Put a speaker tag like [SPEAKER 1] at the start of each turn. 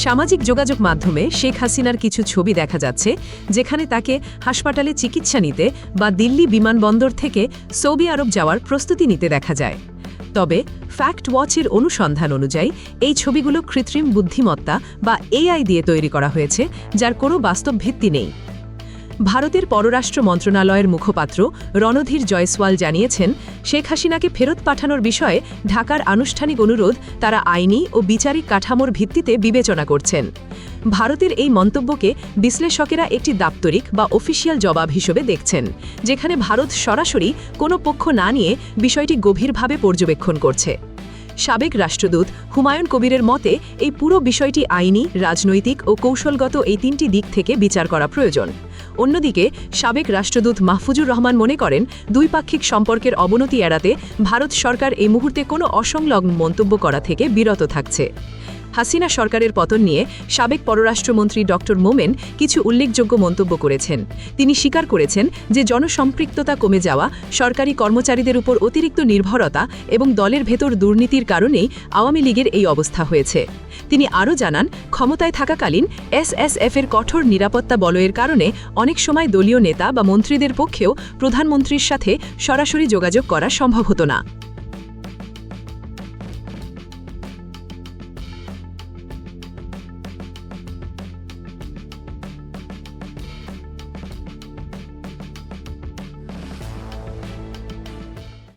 [SPEAKER 1] সামাজিক যোগাযোগ মাধ্যমে শেখ হাসিনার কিছু ছবি দেখা যাচ্ছে যেখানে তাকে হাসপাতালে চিকিৎসা নিতে বা দিল্লি বিমানবন্দর থেকে সৌদি আরব যাওয়ার প্রস্তুতি নিতে দেখা যায়। তবে ফ্যাক্ট ওয়াচের অনুসন্ধান অনুযায়ী এই ছবিগুলো কৃত্রিম বুদ্ধিমত্তা বা এআই দিয়ে তৈরি করা হয়েছে, যার কোনো বাস্তব ভিত্তি নেই। ভারতের পররাষ্ট্র মন্ত্রণালয়ের মুখপাত্র রণধীর জয়সওয়াল জানিয়েছেন, শেখ হাসিনাকে ফেরত পাঠানোর বিষয়ে ঢাকার আনুষ্ঠানিক অনুরোধ তারা আইনি ও বিচারিক কাঠামোর ভিত্তিতে বিবেচনা করছেন। ভারতের এই মন্তব্যকে বিশ্লেষকেরা একটি দাপ্তরিক বা অফিসিয়াল জবাব হিসেবে দেখছেন, যেখানে ভারত সরাসরি কোনো পক্ষ না নিয়ে বিষয়টি গভীরভাবে পর্যবেক্ষণ করছে। সাবেক রাষ্ট্রদূত হুমায়ুন কবিরের মতে এই পুরো বিষয়টি আইনি, রাজনৈতিক ও কৌশলগত এই তিনটি দিক থেকে বিচার করা প্রয়োজন। অন্যদিকে সাবেক রাষ্ট্রদূত মাহফুজুর রহমান মনে করেন, দ্বিপাক্ষিক সম্পর্কের অবনতি এড়াতে ভারত সরকার এই মুহূর্তে কোনো অসংলগ্ন মন্তব্য করা থেকে বিরত থাকছে। হাসিনা সরকারের পতন নিয়ে সাবেক পররাষ্ট্রমন্ত্রী ড মোমেন কিছু উল্লেখযোগ্য মন্তব্য করেছেন। তিনি স্বীকার করেছেন যে জনসম্পৃক্ততা কমে যাওয়া, সরকারি কর্মচারীদের উপর অতিরিক্ত নির্ভরতা এবং দলের ভেতর দুর্নীতির কারণেই আওয়ামী লীগের এই অবস্থা হয়েছে। তিনি আরও জানান, ক্ষমতায় থাকাকালীন এসএসএফের কঠোর নিরাপত্তা বলয়ের কারণে অনেক সময় দলীয় নেতা বা মন্ত্রীদের পক্ষেও প্রধানমন্ত্রীর সাথে সরাসরি যোগাযোগ করা সম্ভব হতো না।